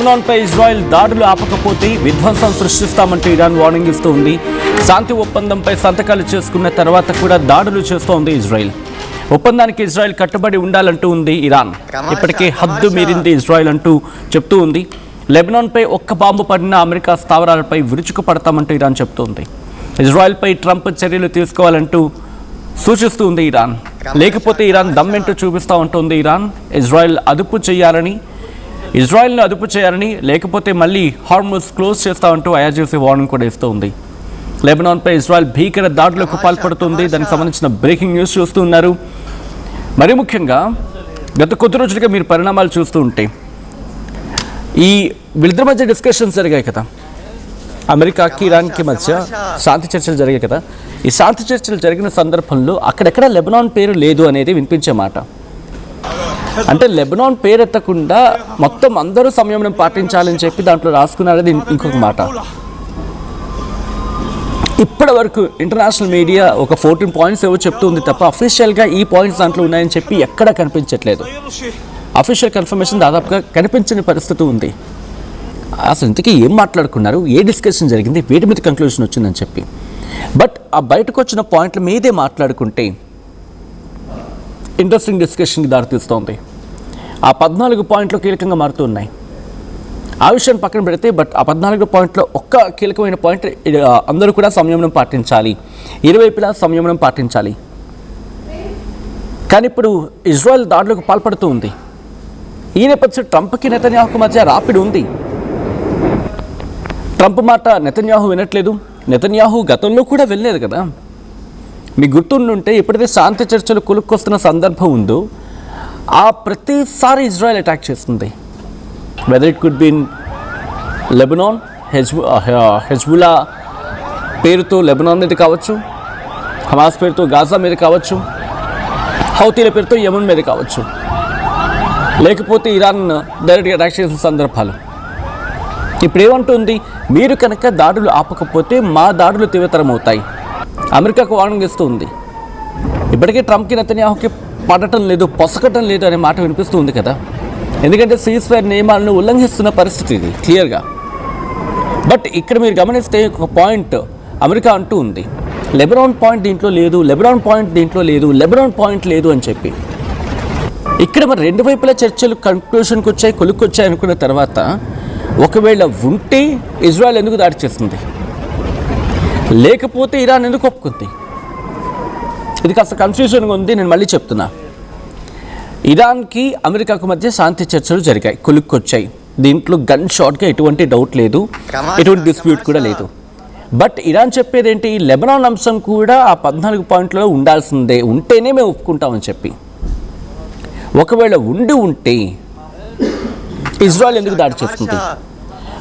లెబనాన్పై Israel దాడులు ఆపకపోతే విధ్వంసం సృష్టిస్తామంటూ ఇరాన్ వార్నింగ్ ఇస్తూ ఉంది. శాంతి ఒప్పందంపై సంతకాలు చేసుకున్న తర్వాత కూడా దాడులు చేస్తోంది ఇజ్రాయెల్. ఒప్పందానికి ఇజ్రాయెల్ కట్టుబడి ఉండాలంటూ ఉంది ఇరాన్. ఇప్పటికే హద్దు మీరింది ఇజ్రాయెల్ అంటూ చెప్తూ ఉంది. లెబనాన్పై ఒక్క బాంబు పడిన అమెరికా స్థావరాలపై విరుచుకు పడతామంటూ ఇరాన్ చెప్తోంది. ఇజ్రాయెల్పై ట్రంప్ చర్యలు తీసుకోవాలంటూ సూచిస్తుంది ఇరాన్. లేకపోతే ఇరాన్ దమ్మెంటూ చూపిస్తా ఉంటుంది ఇరాన్. ఇజ్రాయెల్ను అదుపు చేయాలని లేకపోతే మళ్ళీ హార్ముజ్ క్లోజ్ చేస్తామంటూ ఐఆర్జీసీ వార్నింగ్ కూడా ఇస్తూ ఉంది. లెబనాన్పై ఇజ్రాయెల్ భీకర దాడులకు పాల్పడుతుంది. దానికి సంబంధించిన బ్రేకింగ్ న్యూస్ చూస్తూ ఉన్నారు. మరి ముఖ్యంగా గత కొద్ది రోజులుగా మీరు పరిణామాలు చూస్తూ ఉంటే ఈ వీళ్ళిద్దరి మధ్య డిస్కషన్స్ జరిగాయి కదా, అమెరికాకి ఇరాన్కి మధ్య శాంతి చర్చలు జరిగాయి కదా. ఈ శాంతి చర్చలు జరిగిన సందర్భంలో అక్కడెక్కడ లెబనాన్ పేరు లేదు అనేది వినిపించే మాట. అంటే లెబనాన్ పేరెత్తకుండా మొత్తం అందరూ సంయమనం పాటించాలని చెప్పి దాంట్లో రాసుకున్నారది ఇంకొక మాట. ఇప్పటి వరకు ఇంటర్నేషనల్ మీడియా ఒక 14 పాయింట్స్ ఏవో చెప్తుంది తప్ప అఫీషియల్గా ఈ పాయింట్స్ దాంట్లో ఉన్నాయని చెప్పి ఎక్కడా కనిపించట్లేదు. అఫీషియల్ కన్ఫర్మేషన్ దాదాపుగా కనిపించని పరిస్థితి ఉంది. అసలు ఇంతకీ ఏం మాట్లాడుకున్నారు, ఏ డిస్కషన్ జరిగింది, వీటి మీద కంక్లూజన్ వచ్చిందని చెప్పి. బట్ ఆ బయటకు వచ్చిన పాయింట్ల మీదే మాట్లాడుకుంటే ఇంట్రెస్టింగ్ డిస్కషన్కి దారితీస్తోంది. ఆ 14 పాయింట్లు కీలకంగా మారుతూ ఉన్నాయి. ఆ విషయాన్ని పక్కన పెడితే బట్ ఆ 14 పాయింట్లో ఒక్క కీలకమైన పాయింట్, అందరూ కూడా సంయమనం పాటించాలి, ఇరువైపులా సంయమనం పాటించాలి. కానీ ఇప్పుడు ఇజ్రాయెల్ దాడులకు పాల్పడుతూ ఉంది. ఈ నేపథ్యం ట్రంప్కి నెతన్యాహుకు మధ్య రాపిడి ఉంది. ట్రంప్ మాట నెతన్యాహు వినట్లేదు. నెతన్యాహు గతంలో కూడా వెళ్ళలేదు కదా. మీకు గుర్తుండుంటే ఎప్పుడైతే శాంతి చర్చలు కొలుక్కొస్తున్న సందర్భం ఉందో ఆ ప్రతిసారి ఇజ్రాయెల్ అటాక్ చేస్తుంది. Whether it could be in Lebanon, Hezbollah పేరుతో లెబనాన్ మీద కావచ్చు, హమాస్ పేరుతో గాజా మీద కావచ్చు, హౌతీల పేరుతో యమన్ మీద కావచ్చు, లేకపోతే ఇరాన్ డైరెక్ట్గా అటాక్ చేసిన సందర్భాలు. ఇప్పుడు ఏమంటుంది, మీరు కనుక దాడులు ఆపకపోతే మా దాడులు తీవ్రతరం అవుతాయి. అమెరికాకు వార్నింగ్ ఇస్తూ ఉంది. ఇప్పటికే ట్రంప్కి నెతన్యాహుకి పడటం లేదు, పొసకటం లేదు అనే మాట వినిపిస్తూ ఉంది కదా. ఎందుకంటే సీజ్ ఫైర్ నియమాలను ఉల్లంఘిస్తున్న పరిస్థితి ఇది క్లియర్గా. బట్ ఇక్కడ మీరు గమనిస్తే ఒక పాయింట్ అమెరికా అంటూ ఉంది, లెబనాన్ పాయింట్ దీంట్లో లేదు, లెబనాన్ పాయింట్ దీంట్లో లేదు, లెబనాన్ పాయింట్ లేదు అని చెప్పి. ఇక్కడ మరి రెండు వైపుల చర్చలు కన్క్లూషన్కి వచ్చాయి, కొలుక్కొచ్చాయి అనుకున్న తర్వాత ఒకవేళ ఉంటే ఇజ్రాయెల్ ఎందుకు దాడి చేస్తుంది, లేకపోతే ఇరాన్ ఎందుకు ఒప్పుకుంది? ఇది కాస్త కన్ఫ్యూజన్గా ఉంది. నేను మళ్ళీ చెప్తున్నా, ఇరాన్కి అమెరికాకు మధ్య శాంతి చర్చలు జరిగాయి, కొలుక్కొచ్చాయి. దీంట్లో గన్ షాట్గా ఎటువంటి డౌట్ లేదు, ఎటువంటి డిస్ప్యూట్ కూడా లేదు. బట్ ఇరాన్ చెప్పేది ఏంటి, లెబనాన్ అంశం కూడా ఆ 14 పాయింట్లలో ఉండాల్సిందే, ఉంటేనే మేము ఒప్పుకుంటామని చెప్పి. ఒకవేళ ఉంటే ఇజ్రాయెల్ ఎందుకు దాడి చేస్తుంది?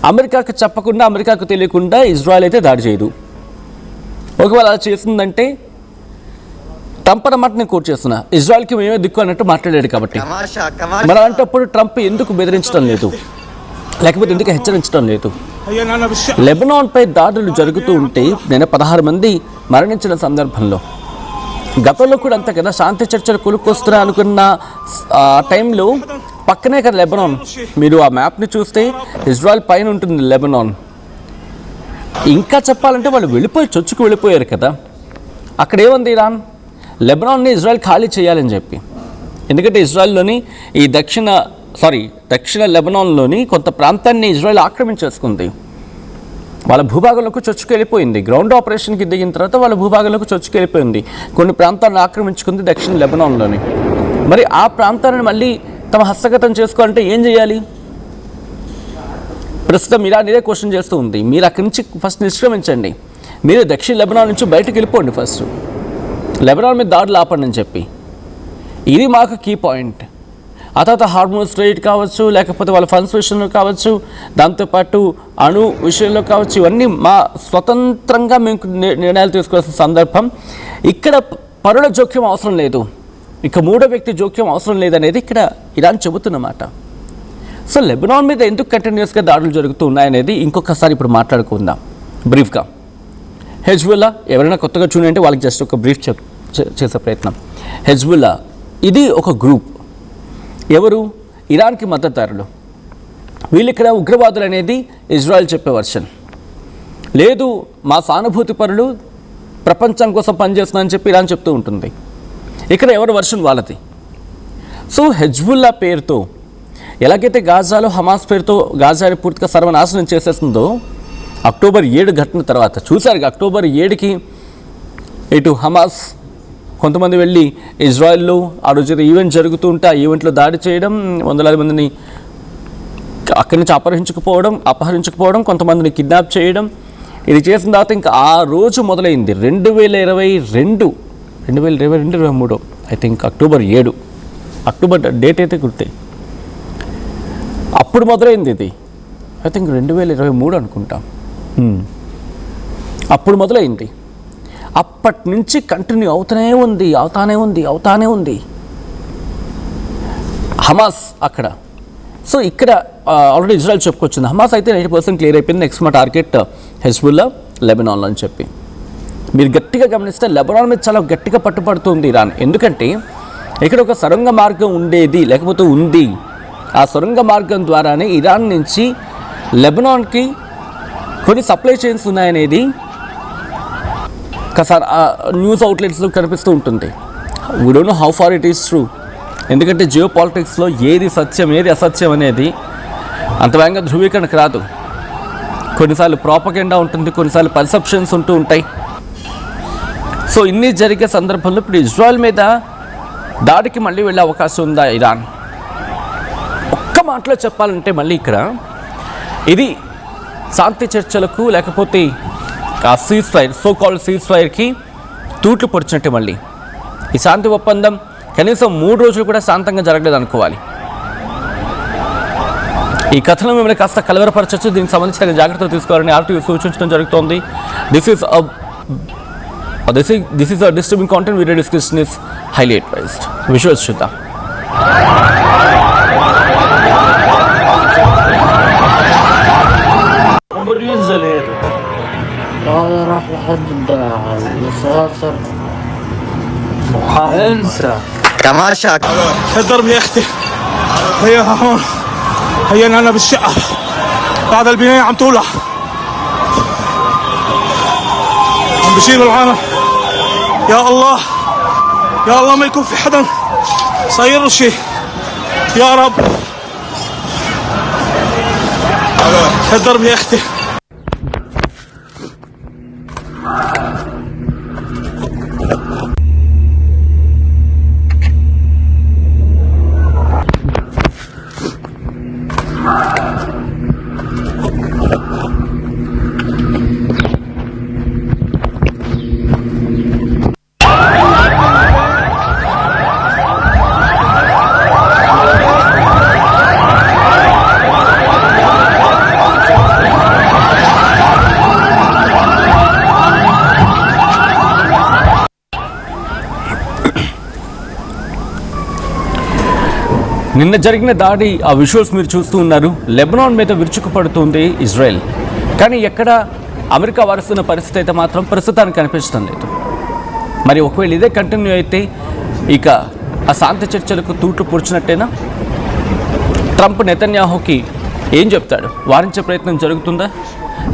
అమెరికాకు చెప్పకుండా, అమెరికాకు తెలియకుండా ఇజ్రాయెల్ అయితే దాడి చేయదు. ఒకవేళ అలా చేస్తుందంటే ట్రంప్ అన్నమాట నేను కోట్ చేస్తున్నా, ఇజ్రాయెల్కి మేమే దిక్కు అన్నట్టు మాట్లాడాడు కాబట్టి. మరి అలాంటప్పుడు ట్రంప్ ఎందుకు బెదిరించడం లేదు, లేకపోతే ఎందుకు హెచ్చరించడం లేదు? లెబనాన్పై దాడులు జరుగుతూ ఉంటే నేను 16 మంది మరణించిన సందర్భంలో, గతంలో కూడా అంతే కదా, శాంతి చర్చలు కొలుక్కొస్తున్నా అనుకున్న టైంలో పక్కనే కదా లెబనాన్. మీరు ఆ మ్యాప్ని చూస్తే ఇజ్రాయెల్ పైన ఉంటుంది లెబనాన్. ఇంకా చెప్పాలంటే వాళ్ళు చొచ్చుకు వెళ్ళిపోయారు కదా. అక్కడ ఏముంది, ఇరాన్ లెబనాన్ని ఇజ్రాయెల్ ఖాళీ చేయాలని చెప్పి. ఎందుకంటే ఇజ్రాయెల్లోని ఈ దక్షిణ లెబనాన్లోని కొంత ప్రాంతాన్ని ఇజ్రాయెల్ ఆక్రమించేసుకుంది. వాళ్ళ భూభాగంలోకి చొచ్చుకెళ్ళిపోయింది. గ్రౌండ్ ఆపరేషన్కి దిగిన తర్వాత వాళ్ళ భూభాగంలోకి చొచ్చుకెళ్ళిపోయింది. కొన్ని ప్రాంతాలను ఆక్రమించుకుంది దక్షిణ లెబనాన్లోని. మరి ఆ ప్రాంతాలను మళ్ళీ తమ హస్తగతం చేసుకోవాలంటే ఏం చేయాలి? ప్రస్తుతం ఇరాన్ ఇదే క్వశ్చన్ చేస్తూ ఉంది. మీరు అక్కడి నుంచి ఫస్ట్ నిష్క్రమించండి, మీరు దక్షిణ లెబనాన్ నుంచి బయటకు వెళ్ళిపోండి, ఫస్ట్ లెబనాన్ మీద దాడులు ఆపండి అని చెప్పి. ఇది మాకు కీ పాయింట్. ఆ తర్వాత హార్మోన్ స్ట్రైట్ కావచ్చు, లేకపోతే వాళ్ళ ఫండ్స్ విషయంలో కావచ్చు, దాంతోపాటు అణు విషయంలో కావచ్చు, ఇవన్నీ మా స్వతంత్రంగా మేము నిర్ణయాలు తీసుకోవాల్సిన సందర్భం. ఇక్కడ పరుల జోక్యం అవసరం లేదు, ఇక మూడో వ్యక్తి జోక్యం అవసరం లేదనేది ఇక్కడ ఇరాన్ చెబుతున్నమాట. సో లెబనాన్ మీద ఎందుకు కంటిన్యూస్గా దాడులు జరుగుతూ ఉన్నాయనేది ఇంకొకసారి ఇప్పుడు మాట్లాడుకుందాం బ్రీఫ్గా. హెజ్బుల్లా ఎవరైనా కొత్తగా చూడంటే వాళ్ళకి జస్ట్ ఒక బ్రీఫ్ చేసే ప్రయత్నం. హెజ్బుల్లా ఇది ఒక గ్రూప్. ఎవరు? ఇరాన్కి మద్దతుదారులు. వీళ్ళు ఇక్కడ ఉగ్రవాదులు అనేది ఇజ్రాయెల్ చెప్పే వర్షన్. లేదు మా సానుభూతి పరులు ప్రపంచం కోసం పనిచేస్తున్నారని చెప్పి ఇరాన్ చెప్తూ ఉంటుంది. ఇక్కడ ఎవరి వర్షన్ వాళ్ళది. సో హెజ్బుల్లా పేరుతో ఎలాగైతే గాజాలో హమాస్ పేరుతో గాజాని పూర్తిగా సర్వనాశనం చేసేస్తుందో అక్టోబర్ 7 ఘటన తర్వాత చూశారు. అక్టోబర్ 7కి ఇటు హమాస్ కొంతమంది వెళ్ళి ఇజ్రాయెల్లో ఆ రోజు ఈవెంట్ జరుగుతూ ఉంటే ఆ ఈవెంట్లో దాడి చేయడం, వందలాది మందిని అక్కడి నుంచి అపహరించకపోవడం, కొంతమందిని కిడ్నాప్ చేయడం, ఇది చేసిన తర్వాత ఇంకా ఆ రోజు మొదలైంది 2022-23 I think October 7 October date అయితే గుర్తే, అప్పుడు మొదలైంది ఇది. ఐ థింక్ 2023 అనుకుంటాం, అప్పుడు మొదలైంది. అప్పటి నుంచి కంటిన్యూ అవుతానే ఉంది హమాస్ అక్కడ. సో ఇక్కడ ఆల్రెడీ ఇజ్రాయెల్ చెప్పుకొచ్చింది. హమాస్ అయితే 90% క్లియర్ అయిపోయింది. నెక్స్ట్ మా టార్గెట్ హెజ్బుల్లా, లెబనాన్లో అని చెప్పి. మీరు గట్టిగా గమనిస్తే లెబనాన్ మీద చాలా గట్టిగా పట్టుపడుతుంది ఇరాన్. ఎందుకంటే ఇక్కడ ఒక సొరంగ మార్గం ఉండేది, లేకపోతే ఉంది. ఆ సొరంగ మార్గం ద్వారానే ఇరాన్ నుంచి లెబనాన్కి కొన్ని సప్లై చైన్స్ ఉన్నాయనేది ఒకసారి న్యూస్ అవుట్లెట్స్లో కనిపిస్తూ ఉంటుంది. We don't know how far it is true. ఎందుకంటే జియో పాలిటిక్స్లో ఏది సత్యం ఏది అసత్యం అనేది అంత వేగంగా ధృవీకరణకు రాదు. కొన్నిసార్లు ప్రాపగెండా ఉంటుంది, కొన్నిసార్లు పర్సెప్షన్స్ ఉంటూ ఉంటాయి. సో ఇన్ని జరిగే సందర్భంలో ఇప్పుడు ఇజ్రాయెల్ మీద దాడికి మళ్ళీ వెళ్ళే అవకాశం ఉందా ఇరాన్? ఒక్క మాటలో చెప్పాలంటే మళ్ళీ ఇక్కడ ఇది శాంతి చర్చలకు లేకపోతే ఆ cease fire, so called cease ఫైర్కి తూట్లు పొడిచినట్టే. మళ్ళీ ఈ శాంతి ఒప్పందం కనీసం 3 రోజులు కూడా శాంతంగా జరగలేదు అనుకోవాలి. ఈ కథనం మిమ్మల్ని కాస్త కలవరపరచచ్చు. దీనికి సంబంధించిన జాగ్రత్తలు తీసుకోవాలని ఆర్టీవీ సూచించడం జరుగుతోంది. This is a disturbing content. Video description is highly advised. Visuals చూద్దాం. راح لحد المسافر انسى تماشاك. الضرب يا اختي، هي هون، هي انا بالشقه بعد البنايه عم تولع، عم بشيلوا العالم. يا الله يا الله ما يكون في حدا صاير له شيء يا رب. الضرب يا اختي. నిన్న జరిగిన దాడి ఆ విజువల్స్ మీరు చూస్తూ ఉన్నారు. లెబనాన్ మీద విరుచుకుపడుతుంది ఇజ్రాయెల్. కానీ ఎక్కడ అమెరికా వారుస్తున్న పరిస్థితి అయితే మాత్రం ప్రస్తుతానికి కనిపించడం లేదు. మరి ఒకవేళ ఇదే కంటిన్యూ అయితే ఇక ఆ శాంతి చర్చలకు తూట్లు పొడిచినట్టేనా? ట్రంప్ నెతన్యాహుకి ఏం చెప్తాడు? వారించే ప్రయత్నం జరుగుతుందా,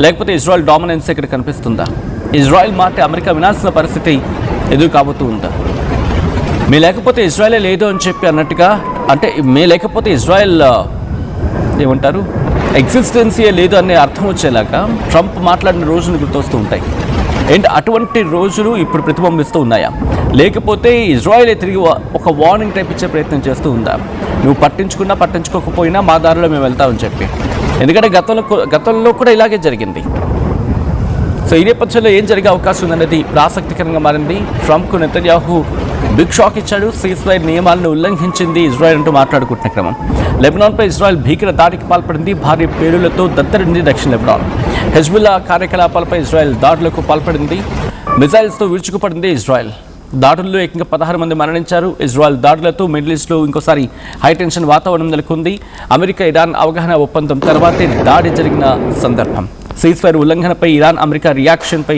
లేకపోతే ఇజ్రాయెల్ డామినెన్స్ ఇక్కడ కనిపిస్తుందా? ఇజ్రాయెల్ మాట అమెరికా వినాల్సిన పరిస్థితి ఎదురు కాబోతూ ఉందా? మీ లేకపోతే ఇజ్రాయెలే లేదు అని చెప్పి అన్నట్టుగా, అంటే మే లేకపోతే ఇజ్రాయెల్ ఏమంటారు ఎగ్జిస్టెన్సే లేదు అనే అర్థం వచ్చేలాగా ట్రంప్ మాట్లాడిన రోజులు గుర్తొస్తూ ఉంటాయి. అండ్ అటువంటి రోజులు ఇప్పుడు ప్రతిబింబిస్తూ ఉన్నాయా, లేకపోతే ఇజ్రాయెల్ తిరిగి ఒక వార్నింగ్ టైప్ ఇచ్చే ప్రయత్నం చేస్తూ ఉందా? నువ్వు పట్టించుకున్నా పట్టించుకోకపోయినా మా దారిలో మేము వెళ్తామని చెప్పి. ఎందుకంటే గతంలో కూడా ఇలాగే జరిగింది. సో ఈ నేపథ్యంలో ఏం జరిగే అవకాశం ఉందనేది ఆసక్తికరంగా మారింది. ట్రంప్కు నెతన్యాహు బిగ్ షాక్ ఇచ్చాడు. సీజ్ ఫైర్ నియమాలను ఉల్లంఘించింది ఇజ్రాయెల్ అంటూ మాట్లాడుకుంటున్న క్రమం. లెబనాన్పై ఇజ్రాయెల్ భీకర దాడికి పాల్పడింది. భారీ పేలులతో దత్తరింది దక్షిణ లెబనాన్. హెజ్బుల్లా కార్యకలాపాలపై ఇజ్రాయెల్ దాడులకు పాల్పడింది. మిజైల్స్తో విరుచుకుపడింది ఇజ్రాయెల్. దాడుల్లో ఏకంగా 16 మంది మరణించారు. ఇజ్రాయెల్ దాడులతో మిడిల్ ఈస్ట్లో ఇంకోసారి హైటెన్షన్ వాతావరణం నెలకొంది. అమెరికా ఇరాన్ అవగాహన ఒప్పందం తర్వాతే దాడి జరిగిన సందర్భం. సీజ్ ఫైర్ ఉల్లంఘనపై ఇరాన్ అమెరికా రియాక్షన్పై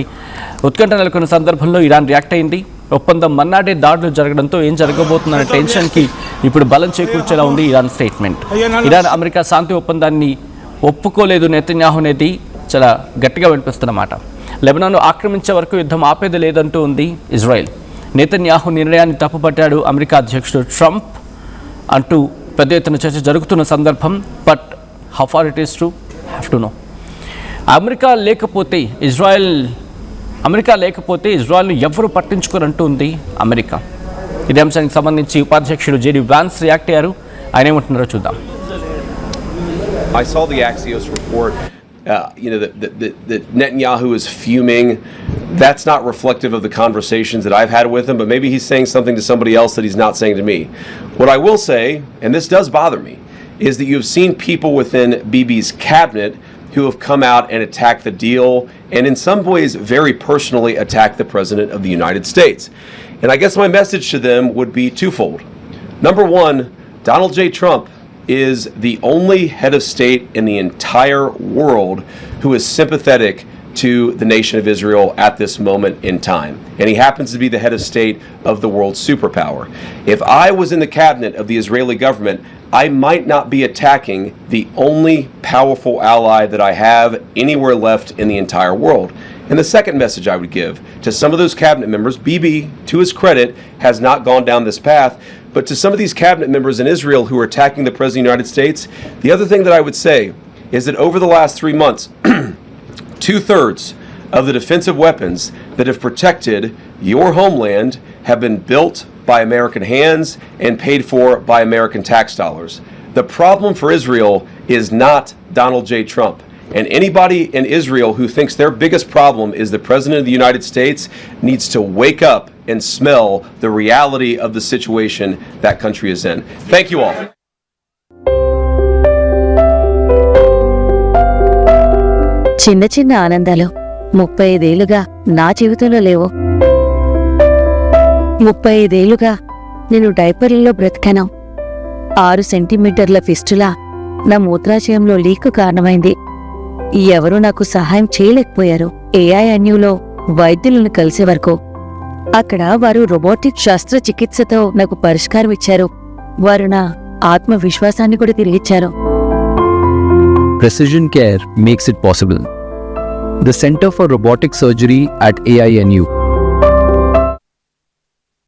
ఉత్కంఠ నెలకొన్న సందర్భంలో ఇరాన్ రియాక్ట్ అయింది. ఒప్పందం మన్నాడే దాడులు జరగడంతో ఏం జరగబోతుందనే టెన్షన్కి ఇప్పుడు బలం చేకూర్చేలా ఉంది ఇరాన్ స్టేట్మెంట్. ఇరాన్ అమెరికా శాంతి ఒప్పందాన్ని ఒప్పుకోలేదు నెతన్యాహు అనేది చాలా గట్టిగా వినిపిస్తున్నమాట. లెబనాన్ను ఆక్రమించే వరకు యుద్ధం ఆపేది లేదంటూ ఉంది ఇజ్రాయెల్. నెతన్యాహు నిర్ణయాన్ని తప్పుపట్టాడు అమెరికా అధ్యక్షుడు ట్రంప్ అంటూ పెద్ద ఎత్తున చర్చ జరుగుతున్న సందర్భం. But how far it is true, have to know. America లేకపోతే ఇజ్రాయెల్ను ఎవరు పట్టించుకోరంటూ ఉంది అమెరికా. ఇదే అంశానికి సంబంధించి ఉపాధ్యక్షుడు జేడీ వాన్స్ రియాక్ట్ అయ్యారు. ఆయన ఏమంటున్నారో చూద్దాం. I saw the Axios report, that Netanyahu is fuming. That's not reflective of the conversations that I've had with him, but maybe he's saying something to somebody else that he's not saying to me. What I will say, and this does bother me, is that you have seen people within Bibi's cabinet who have come out and attacked the deal, and in some ways very personally attacked the President of the United States. And I guess my message to them would be twofold. Number one, Donald J. Trump is the only head of state in the entire world who is sympathetic to the nation of Israel at this moment in time. And he happens to be the head of state of the world's superpower. If I was in the cabinet of the Israeli government, I might not be attacking the only powerful ally that I have anywhere left in the entire world. And the second message I would give to some of those cabinet members, Bibi, to his credit, has not gone down this path, but to some of these cabinet members in Israel who are attacking the President of the United States, the other thing that I would say is that over the last 3 months, 2/3 of the defensive weapons that have protected your homeland have been built by American hands and paid for by American tax dollars. The problem for Israel is not Donald J. Trump. And anybody in Israel who thinks their biggest problem is the President of the United States needs to wake up and smell the reality of the situation that country is in. Thank you all. చిన్న చిన్న ఆనందాలు 35 ఏళ్లుగా నా జీవితంలో లేవు. 35 ఏళ్లుగా నేను డైపర్లలో బ్రతికాను. 6 సెంటీమీటర్ల ఫిస్టులా నా మూత్రాశయంలో లీకు కారణమైంది. ఎవరూ నాకు సహాయం చేయలేకపోయారు. AINUలో వైద్యులను కలిసే వరకు. అక్కడ వారు రోబోటిక్ శస్త్రచికిత్సతో నాకు పరిష్కారం ఇచ్చారు. వారు నా ఆత్మవిశ్వాసాన్ని కూడా తిరిగిచ్చారు. Precision care makes it possible. The Center for Robotic Surgery at AINU